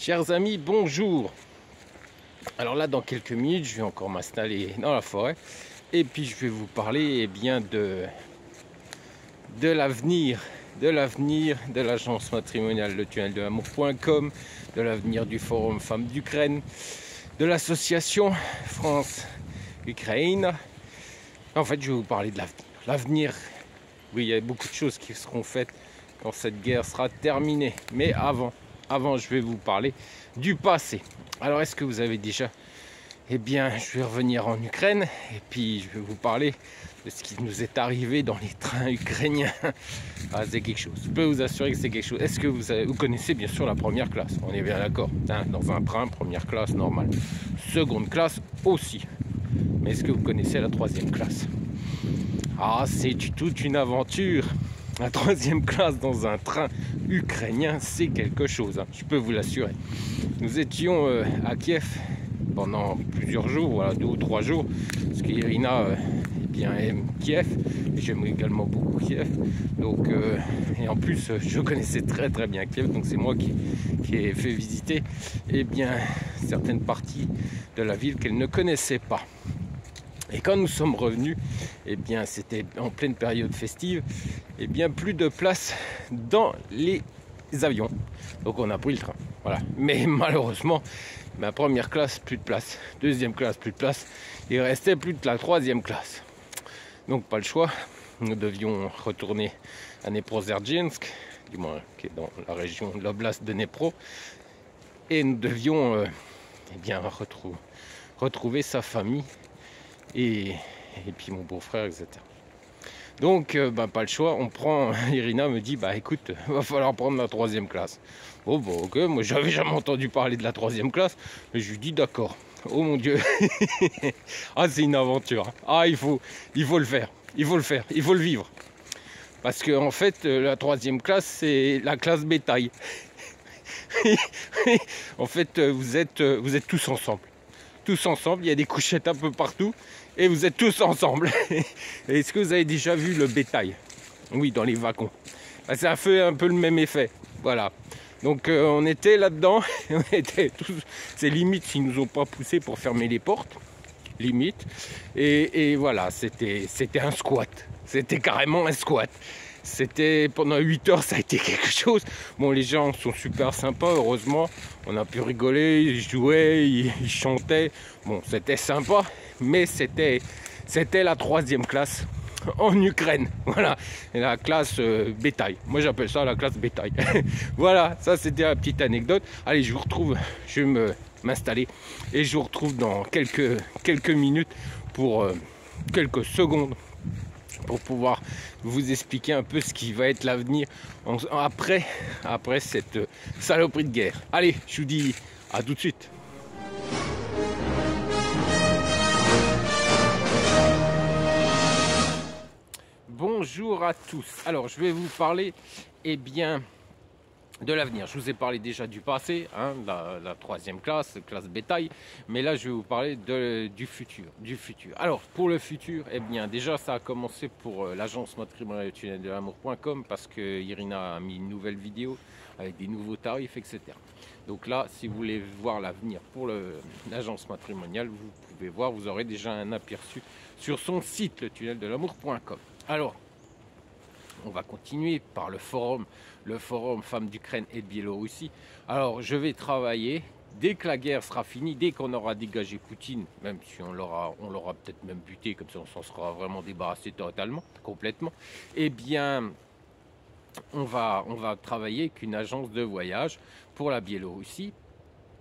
Chers amis, bonjour. Alors là, dans quelques minutes, je vais encore m'installer dans la forêt. Et puis, je vais vous parler bien de l'avenir. De l'avenir de l'agence matrimoniale Le Tunnel de l'Amour.com, de l'avenir du Forum Femmes d'Ukraine, de l'association France-Ukraine. En fait, je vais vous parler de l'avenir. L'avenir, oui, il y a beaucoup de choses qui seront faites quand cette guerre sera terminée. Mais avant, je vais vous parler du passé. Alors, est-ce que vous avez déjà... Eh bien, je vais revenir en Ukraine et puis je vais vous parler de ce qui nous est arrivé dans les trains ukrainiens. Ah, c'est quelque chose. Je peux vous assurer que c'est quelque chose. Est-ce que vous connaissez bien sûr la première classe? On est bien d'accord. Hein, dans un train, première classe, normale. Seconde classe aussi. Mais est-ce que vous connaissez la troisième classe? Ah, c'est toute une aventure. La troisième classe dans un train ukrainien, c'est quelque chose. Hein, je peux vous l'assurer. Nous étions à Kiev pendant plusieurs jours, voilà, 2 ou 3 jours, parce qu'Irina aime Kiev, et j'aime également beaucoup Kiev, donc et en plus je connaissais très bien Kiev, donc c'est moi qui ai fait visiter certaines parties de la ville qu'elle ne connaissait pas. Et quand nous sommes revenus, c'était en pleine période festive, plus de place dans les avions, donc on a pris le train, voilà. Mais malheureusement, ma première classe, plus de place. Deuxième classe, plus de place. Il restait plus de la troisième classe. Donc pas le choix. Nous devions retourner à Dnepro-Dzerzhinsk, du moins qui est dans la région de l'oblast de Dnepro. Et nous devions retrouver sa famille et puis mon beau-frère, etc. Donc, pas le choix, on prend, Irina me dit, écoute, va falloir prendre la troisième classe. Oh, ok, moi j'avais jamais entendu parler de la troisième classe, mais je lui dis d'accord. Oh mon Dieu, ah c'est une aventure, ah il faut le faire, il faut le vivre. Parce que en fait, la troisième classe, c'est la classe bétail. En fait, vous êtes tous ensemble. Tous ensemble, il y a des couchettes un peu partout et vous êtes tous ensemble. Est-ce que vous avez déjà vu le bétail? Oui, dans les wagons. Ça a fait un peu le même effet. Voilà. Donc on était là-dedans, on était tous, c'est limite s'ils nous ont pas poussé pour fermer les portes, limite. Et voilà, c'était un squat. C'était carrément un squat. C'était pendant 8 heures, ça a été quelque chose. Bon, les gens sont super sympas, heureusement. On a pu rigoler, ils jouaient, ils chantaient. Bon, c'était sympa, mais c'était la troisième classe en Ukraine. Voilà, et la classe bétail. Moi, j'appelle ça la classe bétail. Voilà, ça c'était la petite anecdote. Allez, je vous retrouve, je vais m'installer et je vous retrouve dans quelques minutes pour quelques secondes, pour pouvoir vous expliquer un peu ce qui va être l'avenir après cette saloperie de guerre. Allez, je vous dis à tout de suite. Bonjour à tous. Alors, je vais vous parler de l'avenir. Je vous ai parlé déjà du passé, hein, la troisième classe bétail, mais là je vais vous parler du futur. Alors pour le futur, déjà ça a commencé pour l'agence matrimoniale Le Tunnel de l'Amour.com parce que Irina a mis une nouvelle vidéo avec des nouveaux tarifs, etc. Donc là, si vous voulez voir l'avenir pour l'agence matrimoniale, vous pouvez voir, vous aurez déjà un aperçu sur son site, le tunnel de l'amour.com. Alors, on va continuer par le forum Femmes d'Ukraine et de Biélorussie. Alors, je vais travailler dès que la guerre sera finie, dès qu'on aura dégagé Poutine, même si on l'aura peut-être même buté, comme ça on s'en sera vraiment débarrassé totalement, complètement. On va travailler avec une agence de voyage pour la Biélorussie.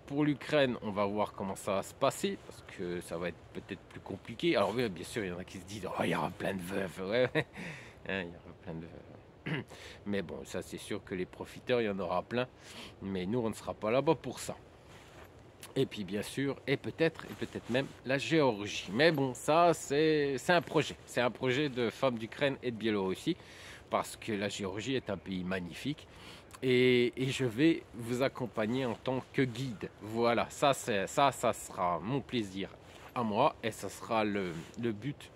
Pour l'Ukraine, on va voir comment ça va se passer, parce que ça va être peut-être plus compliqué. Alors oui, bien sûr, il y en a qui se disent « Oh, il y aura plein de veuves. » Ouais. Hein, il y aura plein de veuves. Mais bon, ça c'est sûr que les profiteurs, il y en aura plein. Mais nous, on ne sera pas là-bas pour ça. Et puis bien sûr, et peut-être même la Géorgie. Mais bon, ça c'est un projet. C'est un projet de Femmes d'Ukraine et de Biélorussie, parce que la Géorgie est un pays magnifique. Et je vais vous accompagner en tant que guide. Voilà, ça sera mon plaisir à moi, et ça sera le but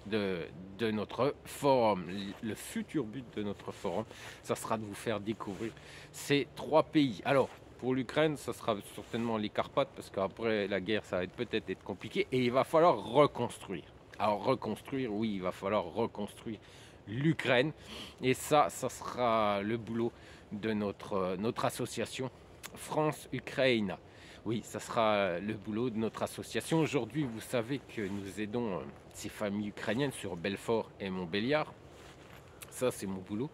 de notre forum. Le futur but de notre forum, ça sera de vous faire découvrir ces 3 pays. Alors, pour l'Ukraine, ça sera certainement les Carpates, parce qu'après la guerre, ça va peut-être être compliqué, et il va falloir reconstruire. Alors reconstruire, oui, il va falloir reconstruire l'Ukraine, et ça sera le boulot de notre association France-Ukraine. Oui, ça sera le boulot de notre association. Aujourd'hui, vous savez que nous aidons ces familles ukrainiennes sur Belfort et Montbéliard. Ça, c'est mon boulot,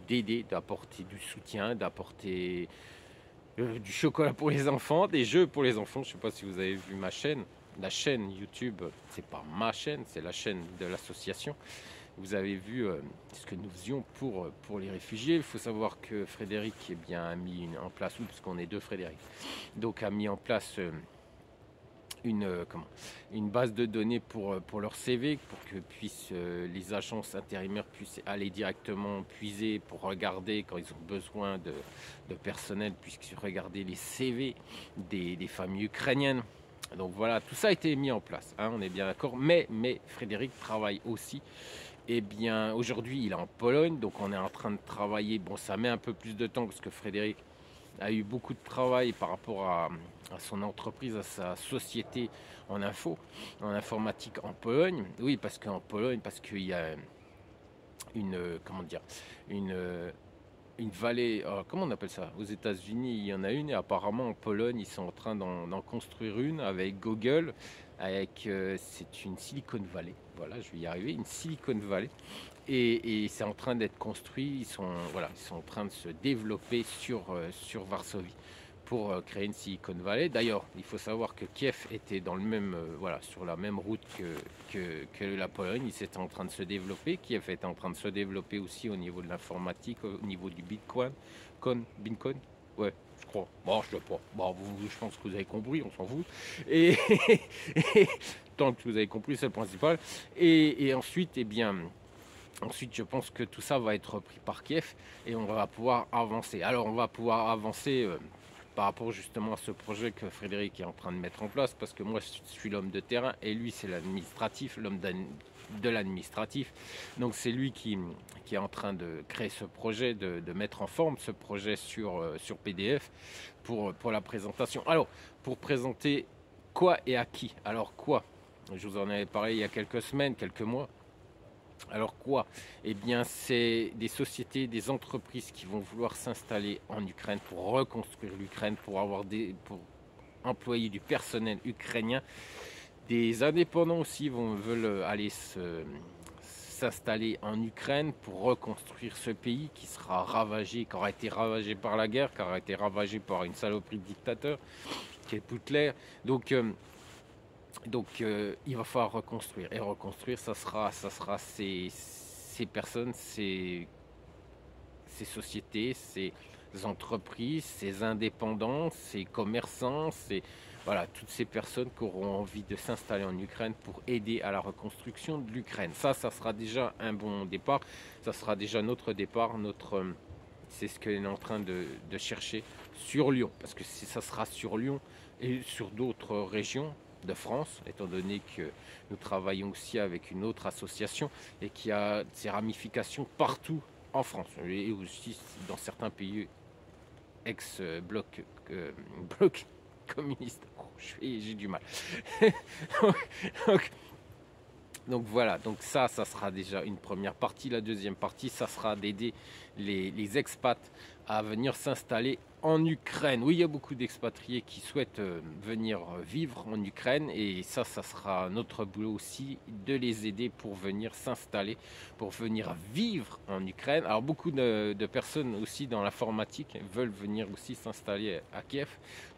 d'aider, d'apporter du soutien, d'apporter du chocolat pour les enfants, des jeux pour les enfants. Je ne sais pas si vous avez vu ma chaîne. La chaîne YouTube, c'est pas ma chaîne, c'est la chaîne de l'association. Vous avez vu ce que nous faisions pour les réfugiés. Il faut savoir que Frédéric a mis en place, oui, parce qu'on est deux Frédéric, donc a mis en place une base de données pour leur CV, pour que les agences intérimaires puissent aller directement puiser pour regarder quand ils ont besoin de personnel, puissent regarder les CV des familles ukrainiennes. Donc voilà, tout ça a été mis en place, hein, on est bien d'accord. Mais Frédéric travaille aussi. Eh bien, aujourd'hui, il est en Pologne, donc on est en train de travailler. Bon, ça met un peu plus de temps parce que Frédéric a eu beaucoup de travail par rapport à son entreprise, à sa société en informatique en Pologne. Oui, parce qu'en Pologne, parce qu'il y a une vallée, comment on appelle ça? Aux États-Unis, il y en a une, et apparemment en Pologne, ils sont en train d'en construire une avec Google, c'est une Silicon Valley. Voilà, je vais y arriver, une Silicon Valley. Et c'est en train d'être construit, ils sont en train de se développer sur Varsovie pour créer une Silicon Valley. D'ailleurs, il faut savoir que Kiev était dans le même, sur la même route que la Pologne. Il était en train de se développer. Kiev était en train de se développer aussi au niveau de l'informatique, au niveau du Bitcoin. Bitcoin, ouais, je crois. Bon, je ne sais pas. Bon, je pense que vous avez compris, on s'en fout. Et tant que vous avez compris, c'est le principal. Et ensuite, ensuite, je pense que tout ça va être repris par Kiev et on va pouvoir avancer. Alors, on va pouvoir avancer par rapport justement à ce projet que Frédéric est en train de mettre en place, parce que moi, je suis l'homme de terrain et lui, c'est l'administratif, l'homme de l'administratif. Donc, c'est lui qui est en train de créer ce projet, de mettre en forme ce projet sur PDF pour la présentation. Alors, pour présenter quoi et à qui? Alors, quoi? Je vous en avais parlé il y a quelques semaines, quelques mois. Alors quoi? Eh bien, c'est des sociétés, des entreprises qui vont vouloir s'installer en Ukraine pour reconstruire l'Ukraine, pour employer du personnel ukrainien. Des indépendants aussi veulent aller s'installer en Ukraine pour reconstruire ce pays qui sera ravagé, qui aura été ravagé par la guerre, qui aura été ravagé par une saloperie de dictateur, qui est Poutler. Donc, il va falloir reconstruire. Et reconstruire, ça sera ces personnes, ces sociétés, ces entreprises, ces indépendants, ces commerçants, voilà, toutes ces personnes qui auront envie de s'installer en Ukraine pour aider à la reconstruction de l'Ukraine. Ça sera déjà un bon départ. Ça sera déjà notre départ, c'est ce qu'elle est en train de chercher sur Lyon. Parce que ça sera sur Lyon et sur d'autres régions de France, étant donné que nous travaillons aussi avec une autre association et qui a ses ramifications partout en France et aussi dans certains pays ex-bloc communiste. Oh, j'ai du mal. Donc voilà, donc ça sera déjà une première partie. La deuxième partie, ça sera d'aider les expats à venir s'installer en Ukraine. Oui, il y a beaucoup d'expatriés qui souhaitent venir vivre en Ukraine et ça sera notre boulot aussi de les aider pour venir s'installer, pour venir vivre en Ukraine. Alors beaucoup de personnes aussi dans l'informatique veulent venir aussi s'installer à Kiev.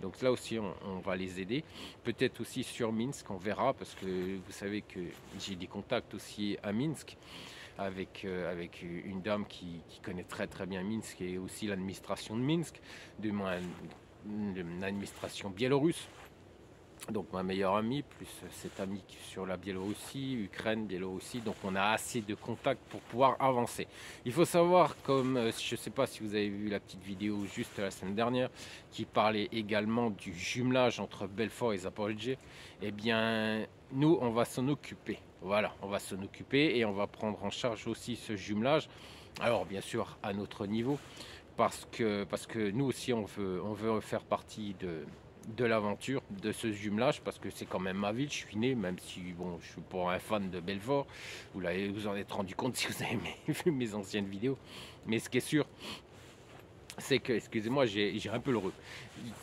Donc là aussi, on va les aider. Peut-être aussi sur Minsk, on verra, parce que vous savez que j'ai des contacts aussi à Minsk avec une dame qui connaît très très bien Minsk et aussi l'administration de Minsk, de l'administration biélorusse. Donc ma meilleure amie, plus cette amie sur la Biélorussie, Ukraine, Biélorussie. Donc on a assez de contacts pour pouvoir avancer. Il faut savoir, comme je ne sais pas si vous avez vu la petite vidéo juste la semaine dernière, qui parlait également du jumelage entre Belfort et Zaporijie, eh bien nous on va s'en occuper. Voilà, on va s'en occuper et on va prendre en charge aussi ce jumelage. Alors bien sûr à notre niveau, parce que nous aussi on veut faire partie de l'aventure, de ce jumelage, parce que c'est quand même ma ville, je suis né, même si bon, je suis pas un fan de Belfort, vous en êtes rendu compte si vous avez vu mes anciennes vidéos, mais ce qui est sûr, c'est que, excusez-moi, j'ai un peu le rhume.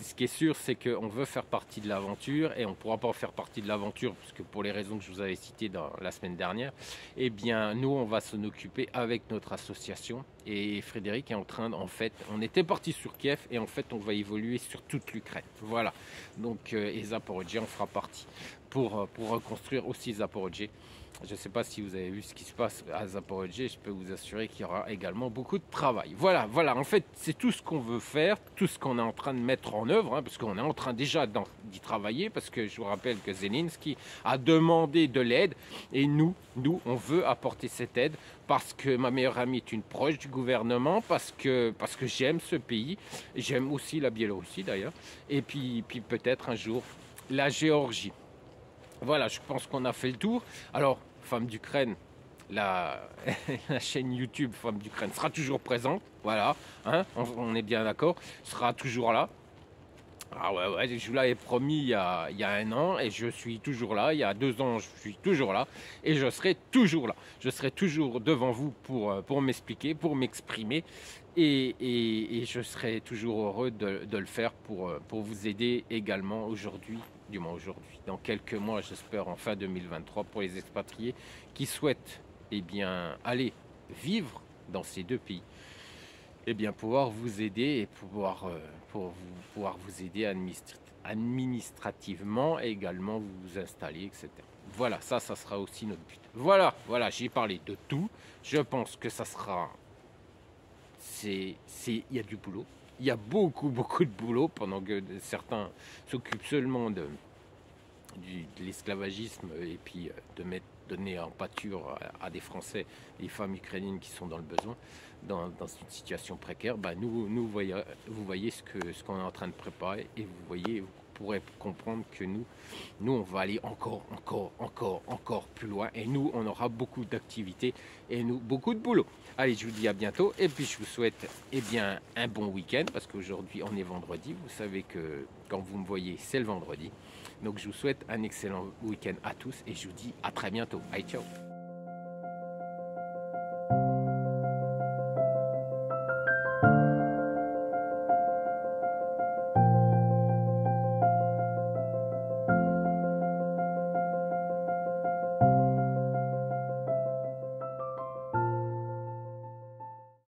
Ce qui est sûr, c'est qu'on veut faire partie de l'aventure et on ne pourra pas faire partie de l'aventure, parce que pour les raisons que je vous avais citées la semaine dernière, eh bien, nous, on va s'en occuper avec notre association. Et Frédéric est en train, en fait, on était parti sur Kiev et en fait, on va évoluer sur toute l'Ukraine. Voilà. Donc, et Zaporijjia, on fera partie pour reconstruire aussi Zaporijjia. Je ne sais pas si vous avez vu ce qui se passe à Zaporijjia, je peux vous assurer qu'il y aura également beaucoup de travail. Voilà, en fait, c'est tout ce qu'on veut faire, tout ce qu'on est en train de mettre en œuvre, hein, parce qu'on est en train déjà d'y travailler, parce que je vous rappelle que Zelensky a demandé de l'aide, et nous, on veut apporter cette aide, parce que ma meilleure amie est une proche du gouvernement, parce que j'aime ce pays, j'aime aussi la Biélorussie d'ailleurs, et puis peut-être un jour la Géorgie. Voilà, je pense qu'on a fait le tour. Alors, Femmes d'Ukraine, la chaîne YouTube Femmes d'Ukraine sera toujours présente. Voilà, hein, on est bien d'accord, sera toujours là. Ah ouais, je vous l'avais promis il y a 1 an et je suis toujours là. Il y a 2 ans, je suis toujours là et je serai toujours là. Je serai toujours devant vous pour m'expliquer, pour m'exprimer et je serai toujours heureux de le faire pour vous aider également aujourd'hui, du moins aujourd'hui, dans quelques mois, j'espère en fin 2023, pour les expatriés qui souhaitent eh bien, aller vivre dans ces 2 pays. Eh bien, pouvoir vous aider et pouvoir vous aider administrativement et également vous installer, etc. Voilà, ça sera aussi notre but. Voilà, j'ai parlé de tout. Je pense que ça sera... il y a du boulot. Il y a beaucoup de boulot pendant que certains s'occupent seulement de l'esclavagisme et puis donner en pâture à des Français, des femmes ukrainiennes qui sont dans le besoin, dans une situation précaire. Bah, vous voyez ce qu'on est en train de préparer et vous pourrez comprendre que nous on va aller encore plus loin et nous on aura beaucoup d'activités et beaucoup de boulot. Allez, je vous dis à bientôt et puis je vous souhaite bien un bon week-end parce qu'aujourd'hui on est vendredi. Vous savez que quand vous me voyez, c'est le vendredi. Donc je vous souhaite un excellent week-end à tous et je vous dis à très bientôt. Allez, ciao.